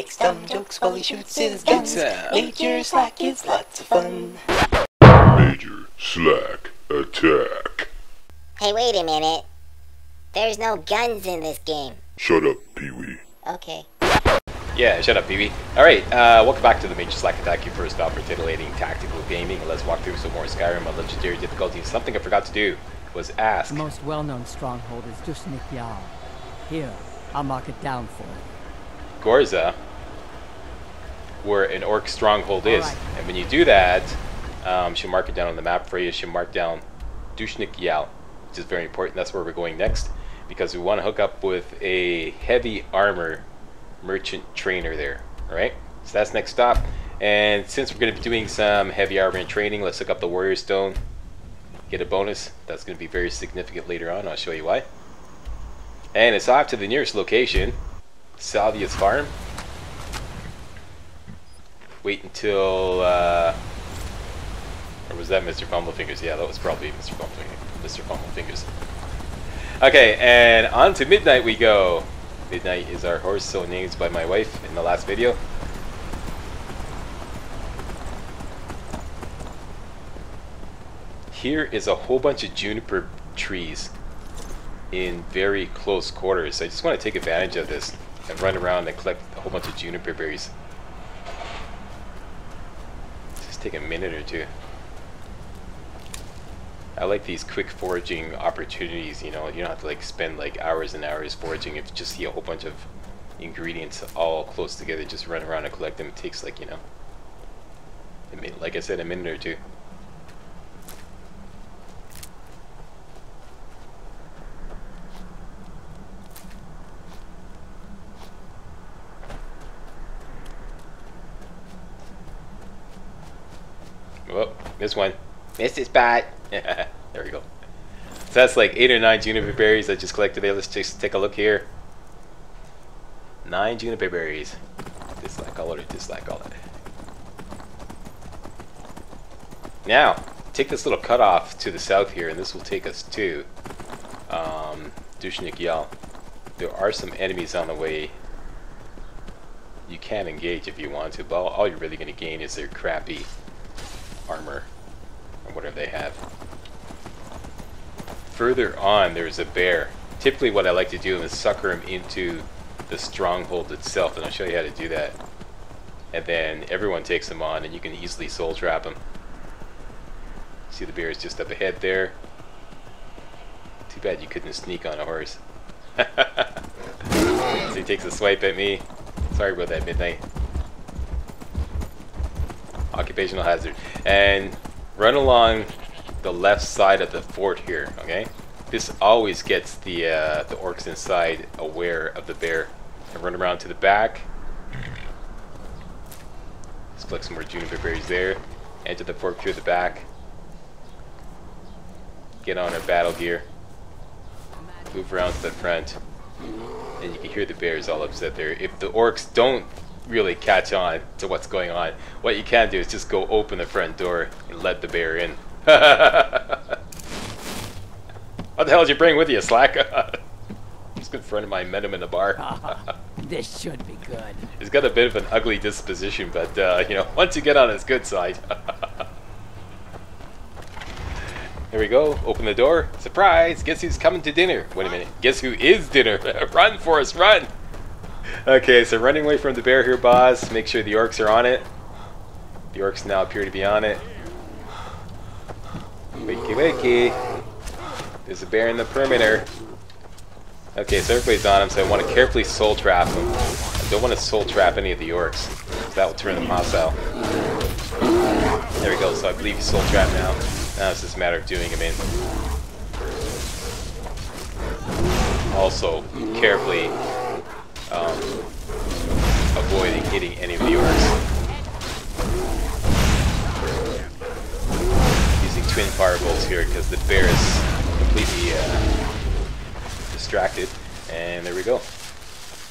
makes dumb jokes while he shoots his guns. Major Slack is lots of fun. Major Slack Attack. Hey, wait a minute. There's no guns in this game. Shut up, Pee-wee. Okay. Yeah, shut up, Pee-wee. Alright, welcome back to the Major Slack Attack, your first stop for titillating tactical gaming. Let's walk through some more Skyrim on legendary difficulty. Something I forgot to do was ask. The most well-known stronghold is Dushnikh. Here, I'll mark it down for you. Gorza, where an orc stronghold is. Right. And when you do that, she'll mark it down on the map for you. She'll mark down Dushnikh, which is very important. That's where we're going next, because we want to hook up with a heavy armor merchant trainer there. Alright, so that's next stop. And since we're going to be doing some heavy armor and training, let's hook up the warrior stone, get a bonus. That's going to be very significant later on. I'll show you why. And it's off to the nearest location, Salvia's farm. Wait until or was that Mr. Fumblepfingers? Yeah, that was probably Mr. Fumblepfingers. Okay, and on to Midnight we go. Midnight is our horse, so named by my wife in the last video. Here is a whole bunch of juniper trees in very close quarters. I just want to take advantage of this and run around and collect a whole bunch of juniper berries. Just take a minute or two. I like these quick foraging opportunities, you know. You don't have to like spend like hours and hours foraging. If you just see a whole bunch of ingredients all close together, just run around and collect them. It takes like, you know, like I said, a minute or two. Well, this one. Missed his spot. There we go. So that's like 8 or 9 juniper berries I just collected there. Let's just take a look here. 9 juniper berries. Dislike all or dislike all. Now, take this little cutoff to the south here, and this will take us to Dushnikh. There are some enemies on the way. You can engage if you want to, but all you're really going to gain is their crappy armor or whatever they have. Further on there's a bear. Typically what I like to do is sucker him into the stronghold itself, and I'll show you how to do that. And then everyone takes him on and you can easily soul trap him. See, the bear is just up ahead there. Too bad you couldn't sneak on a horse. So he takes a swipe at me. Sorry about that, Midnight. Occupational hazard. And run along the left side of the fort here, okay? This always gets the orcs inside aware of the bear. And run around to the back. Let's collect some more juniper berries there. Enter the fort through the back. Get on our battle gear. Move around to the front. And you can hear the bears all upset there. If the orcs don't really catch on to what's going on, what you can do is just go open the front door and let the bear in. What the hell did you bring with you, Slack? Just good friend of mine, met him in the bar. This should be good. He's got a bit of an ugly disposition, but you know, once you get on his good side. There we go, open the door. Surprise! Guess who's coming to dinner? Wait a minute, guess who is dinner? Run, Forrest, run! Okay, so running away from the bear here, boss. Make sure the orcs are on it. The orcs now appear to be on it. Wakey wakey. There's a bear in the perimeter. Okay, so everybody's on him, so I want to carefully soul trap him. I don't want to soul trap any of the orcs, because that will turn them hostile. There we go, so I believe he's soul trapped now. Now it's just a matter of doing him in. Also, carefully avoiding hitting any of the orcs. Using twin firebolts here because the bear is completely distracted. And there we go.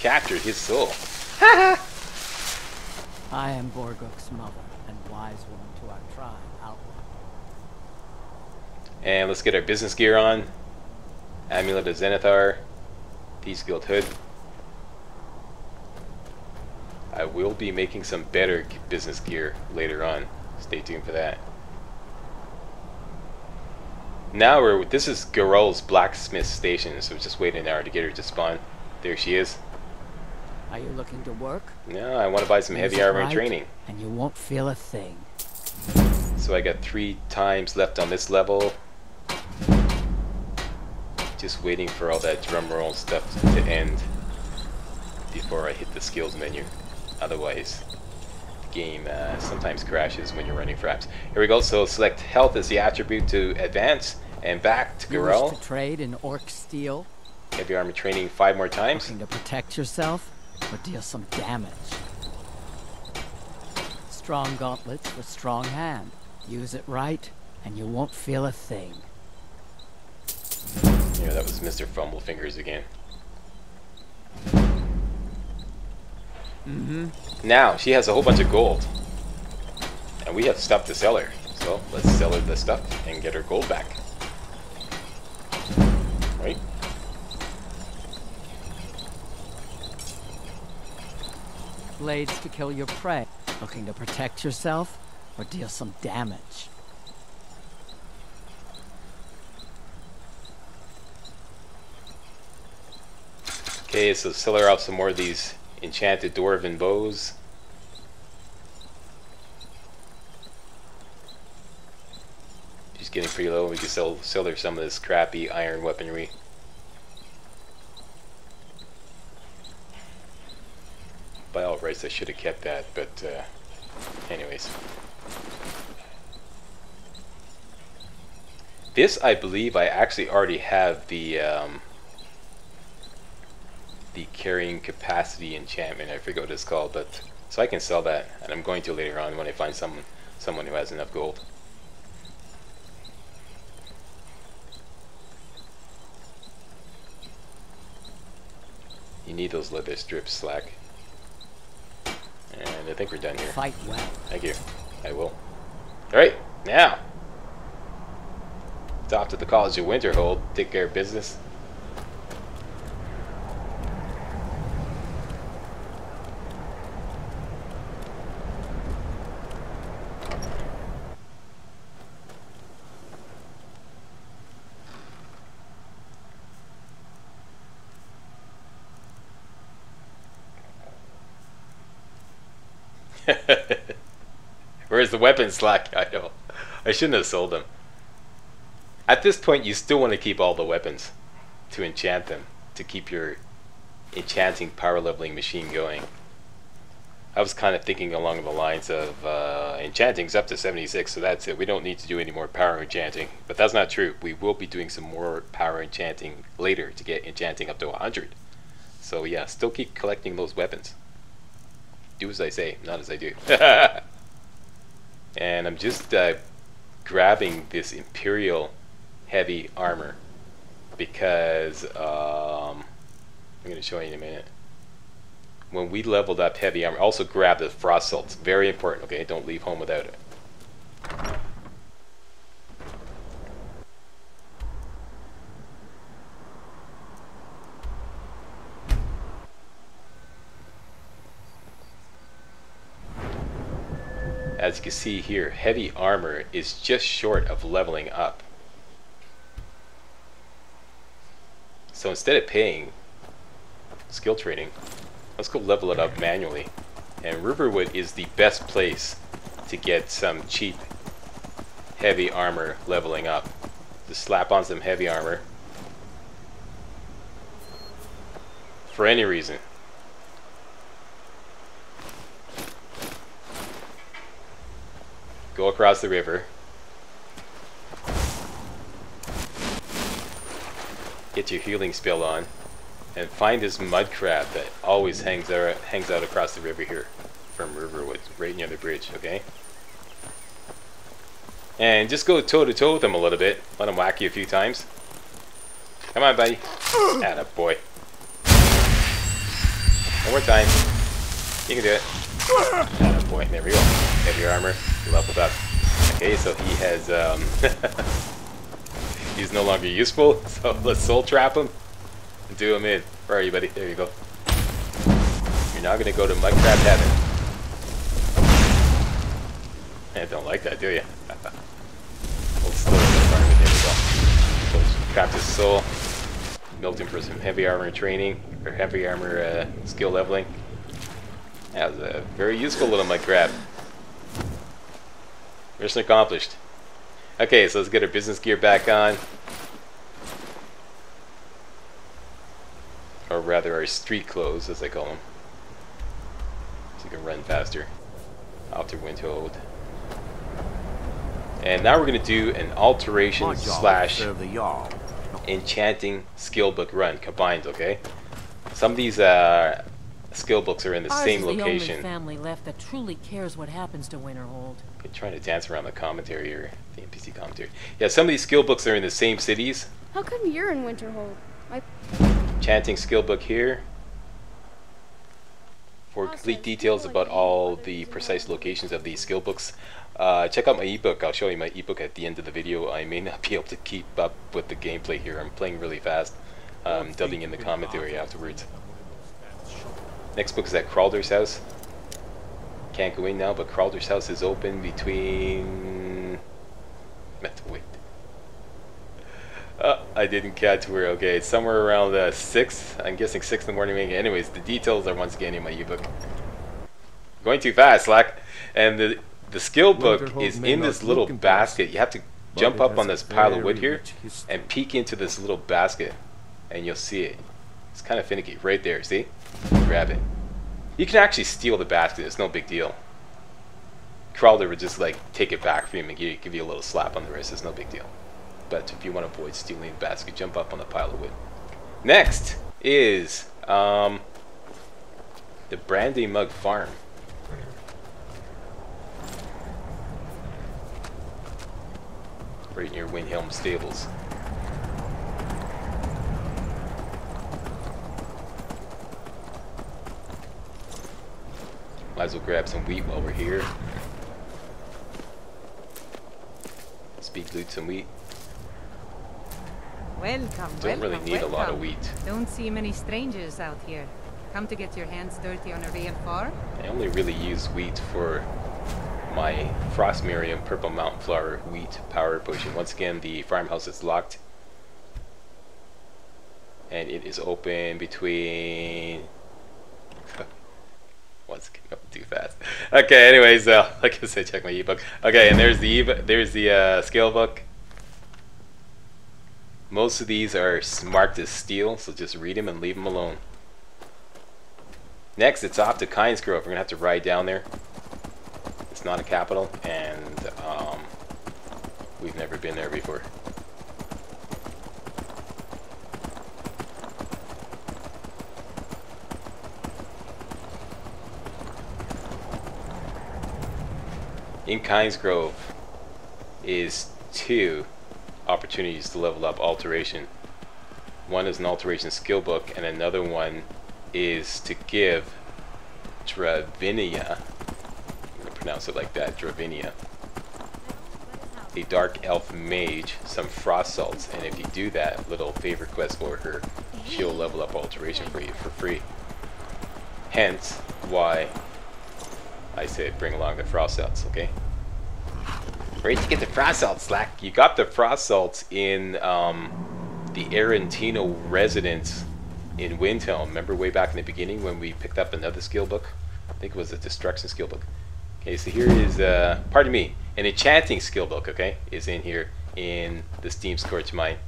Captured his soul. I am Borgok's mother and wise woman to our tribe, Outlaw. And let's get our business gear on. Amulet of Zenithar. Thieves Guild hood. I will be making some better business gear later on. Stay tuned for that. Now this is Garul's blacksmith station, so just wait an hour to get her to spawn. There she is. Are you looking to work? No, I want to buy some heavy armor and training. And you won't feel a thing. So I got 3 times left on this level. Just waiting for all that drum roll stuff to end before I hit the skills menu. Otherwise, the game sometimes crashes when you're running fraps. Here we go. So select health as the attribute to advance, and back to You wish Garul. to trade in orc steel? Heavy armor training 5 more times. Looking to protect yourself or deal some damage? Strong gauntlets for strong hand. Use it right, and you won't feel a thing. Yeah, that was Mr. Fumblefingers again. Now, she has a whole bunch of gold. And we have stuff to sell her. So, let's sell her the stuff and get her gold back. Right? Blades to kill your prey. Looking to protect yourself or deal some damage? Okay, so sell her off some more of these enchanted dwarven bows. She's getting pretty low. We can sell her some of this crappy iron weaponry. By all rights, I should have kept that, but anyways. This, I believe, I actually already have the carrying capacity enchantment. I forget what it's called, but so I can sell that, and I'm going to later on when I find someone who has enough gold. You need those leather strips, Slack. And I think we're done here. Fight well. Thank you. I will. Alright, now. It's off to the College of Winterhold. Take care of business. Where's the weapon, Slack? I know. I shouldn't have sold them. At this point, you still want to keep all the weapons to enchant them, to keep your enchanting power leveling machine going. I was kind of thinking along the lines of enchanting's up to 76, so that's it. We don't need to do any more power enchanting. But that's not true. We will be doing some more power enchanting later to get enchanting up to 100. So yeah, still keep collecting those weapons. Do as I say, not as I do. And I'm just grabbing this Imperial heavy armor because I'm going to show you in a minute. When we leveled up heavy armor, also grab the frost salts. Very important, okay? Don't leave home without it. As you can see here, heavy armor is just short of leveling up. So instead of paying skill training, let's go level it up manually. And Riverwood is the best place to get some cheap heavy armor leveling up. Just slap on some heavy armor for any reason. Go across the river. Get your healing spell on. And find this mud crab that always hangs out across the river here from Riverwood, right near the bridge, okay? And just go toe to toe with him a little bit. Let him whack you a few times. Come on, buddy. Atta boy. One more time. You can do it. Atta boy. There we go. Heavy armor. Leveled up. Okay, so he has he's no longer useful, so let's soul trap him and do him in. Where are you, buddy? There you go. You're not gonna go to mudcrab heaven. I don't like that, do you? Hold still in the environment. There we go. So craft his soul. Milked him for some heavy armor training, or heavy armor skill leveling. That was a very useful little mudcrab. Mission accomplished. Okay, so let's get our business gear back on. Or rather, our street clothes, as I call them. So you can run faster. After Windhold. And now we're going to do an Alteration slash Enchanting skill book run combined, okay? Some of these skill books are in the same location. The only family left that truly cares what happens to Winterhold. I'm trying to dance around the commentary here, the NPC commentary. Yeah, some of these skill books are in the same cities. How come you're in Winterhold? Enchanting skill book here. For complete details about all the precise locations of these skill books, check out my ebook. I'll show you my ebook at the end of the video. I may not be able to keep up with the gameplay here. I'm playing really fast. Dubbing in the commentary afterwards. Next book is at Cralder's house. Can't go in now, but Cralder's house is open between... wait. I didn't catch where. Okay, it's somewhere around 6. I'm guessing 6 in the morning. Anyways, the details are once again in my ebook. Going too fast, Slack. And the skill book is in this little basket. You have to jump up on this pile of wood here and peek into this little basket, and you'll see it. It's kind of finicky. Right there, see? Grab it. You can actually steal the basket. It's no big deal. Crowder would just like take it back from you and give you a little slap on the wrist. It's no big deal. But if you want to avoid stealing the basket, jump up on the pile of wood. Next is the Brandy Mug Farm. Right near Windhelm Stables. Might as well grab some wheat while we're here. Speed loot some wheat. Welcome. Don't really need a lot of wheat. Don't see many strangers out here. Come to get your hands dirty on a real farm? I only really use wheat for my Frost Miriam Purple Mountain Flower wheat power potion. Once again, the farmhouse is locked. And it is open between... Once again, going too fast. Okay, anyways, like I said, check my ebook. Okay, and there's the skill book. Most of these are marked as steel, so just read them and leave them alone. Next, it's off to Kynes Grove. We're gonna have to ride down there. It's not a capital, and we've never been there before. In Kynes Grove is 2 opportunities to level up Alteration. One is an Alteration skill book, and another one is to give Dravinia, I'm going to pronounce it like that, Dravinia, a Dark Elf Mage, some Frost Salts, and if you do that little favor quest for her, she'll level up Alteration for you for free. Hence why I said bring along the Frost Salts, okay? Where did you get the Frost Salts, Slack? You got the Frost Salts in the Arantino residence in Windhelm. Remember way back in the beginning when we picked up another skill book? I think it was a Destruction skill book. Okay, so here is, pardon me, an Enchanting skill book, okay, is in here in the Steam Scorch Mine.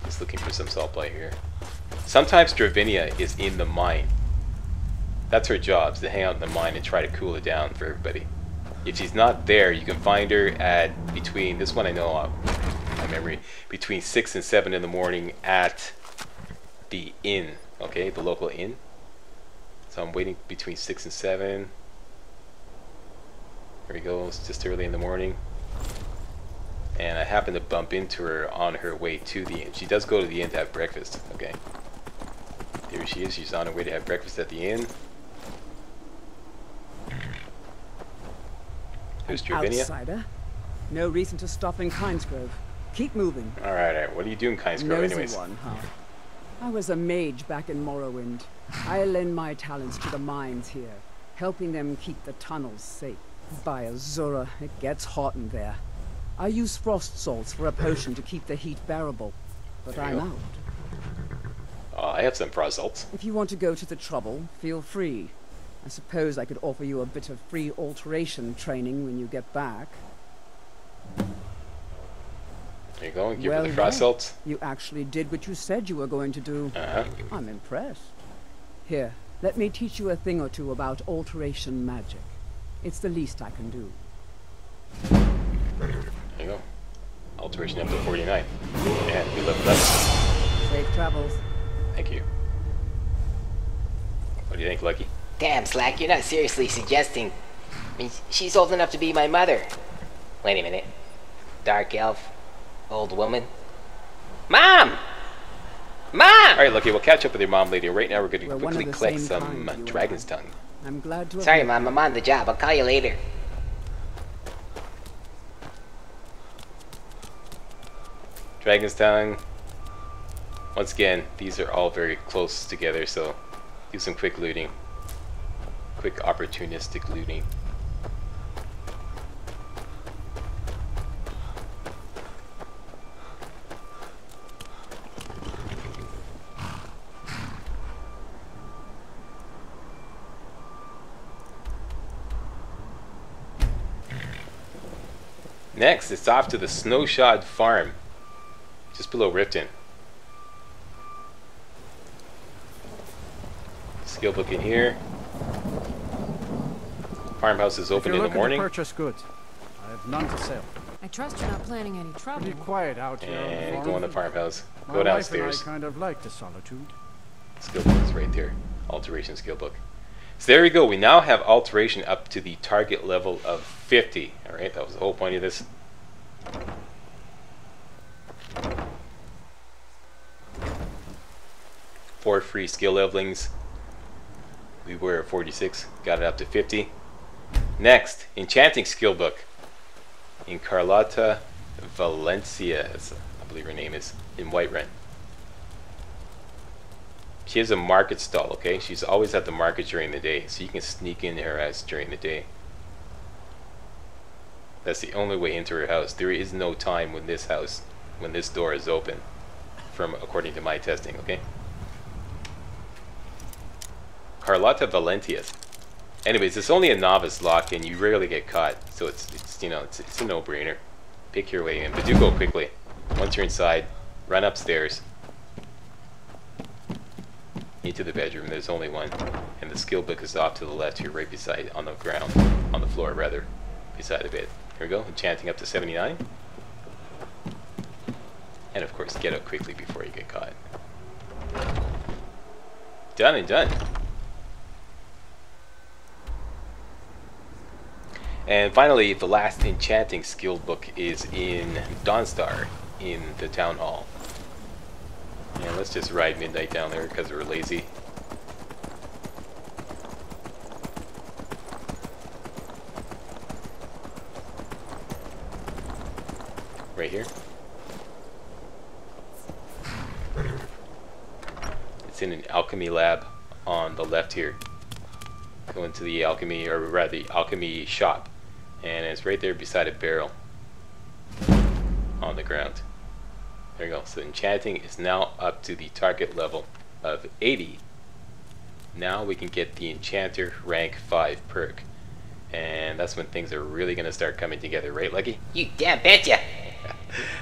Just looking for some Saltblight here. Sometimes Dravinia is in the mine. That's her job, is to hang out in the mine and try to cool it down for everybody. If she's not there, you can find her at between, this one I know of, my memory, between 6 and 7 in the morning at the inn, okay, the local inn. So I'm waiting between 6 and 7. Here we go, it's just early in the morning. And I happened to bump into her on her way to the inn. She does go to the inn to have breakfast, okay. Here she is, she's on her way to have breakfast at the inn. Who's Dravinia? Outsider. No reason to stop in Kynes Grove. Keep moving. Alright, what are you doing, Kynes Grove, anyways? One, huh? I was a mage back in Morrowind. I lend my talents to the mines here, helping them keep the tunnels safe. By Azura, it gets hot in there. I use frost salts for a potion to keep the heat bearable, but I'm out. I have some frost salts. If you want to go to the trouble, feel free. I suppose I could offer you a bit of free alteration training when you get back. There you go, give her the frost salts. You actually did what you said you were going to do. I'm impressed. Here, let me teach you a thing or two about alteration magic. It's the least I can do. There you go. Alteration up to 49. And we leveled up. Safe travels. Thank you. What do you think, Lucky? Damn, Slack, you're not seriously suggesting... I mean, she's old enough to be my mother. Wait a minute. Dark elf. Old woman. Mom! Mom! Alright, Lucky, we'll catch up with your mom later. Right now we're going to quickly collect some kind, dragon's tongue. I'm glad to have Sorry, Mom, I'm on the job. I'll call you later. Dragon's tongue. Once again, these are all very close together, so do some quick looting. Quick opportunistic looting. Next, it's off to the Snowshod Farm, just below Riften. Skill book in here. Farmhouse is open in the morning. To purchase goods, I have none to sell. I trust you're not planning any trouble. Pretty quiet out here. And go in the farmhouse. My Go wife downstairs. and I kind of like the solitude. Skill book is right there. Alteration skill book. So there we go. We now have alteration up to the target level of 50. Alright, that was the whole point of this. Four free skill levelings. We were at 46. Got it up to 50. Next, Enchanting skill book. In Carlotta Valencia, I believe her name is, in Whiterun. She has a market stall, okay? She's always at the market during the day, so you can sneak in her house during the day. That's the only way into her house. There is no time when this door is open, according to my testing, okay? Carlotta Valentias. Anyways, it's only a novice lock and you rarely get caught, so it's a no-brainer. Pick your way in, but do go quickly. Once you're inside, run upstairs into the bedroom. There's only one, and the skill book is off to the left here, right beside, on the floor rather, beside the bed. Here we go, enchanting up to 79. And of course, get out quickly before you get caught. Done and done. And finally, the last enchanting skill book is in Dawnstar, in the town hall. And let's just ride midnight down there because we're lazy. Right here. It's in an alchemy lab on the left here. Go into the alchemy, or rather the alchemy shop. And it's right there beside a barrel on the ground. There you go. So enchanting is now up to the target level of 80. Now we can get the enchanter rank 5 perk. And that's when things are really going to start coming together, right, Lucky? You damn betcha!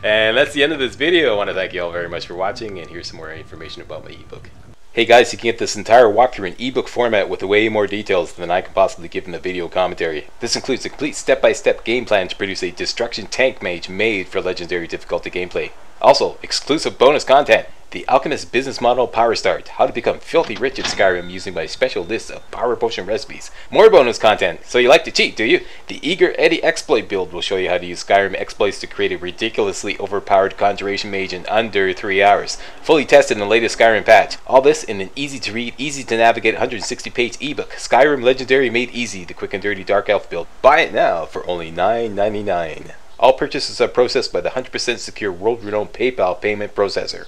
And that's the end of this video. I want to thank you all very much for watching, and here's some more information about my ebook. Hey guys, you can get this entire walkthrough in ebook format with way more details than I can possibly give in the video commentary. This includes a complete step-by-step game plan to produce a destruction tank mage made for legendary difficulty gameplay. Also, exclusive bonus content. The Alchemist Business Model Power Start. How to become filthy rich in Skyrim using my special list of power potion recipes. More bonus content. So you like to cheat, do you? The Eager Eddie exploit build will show you how to use Skyrim exploits to create a ridiculously overpowered conjuration mage in under 3 hours. Fully tested in the latest Skyrim patch. All this in an easy to read, easy to navigate 160-page ebook. Skyrim Legendary Made Easy, the quick and dirty Dark Elf build. Buy it now for only $9.99. All purchases are processed by the 100% secure world-renowned PayPal payment processor.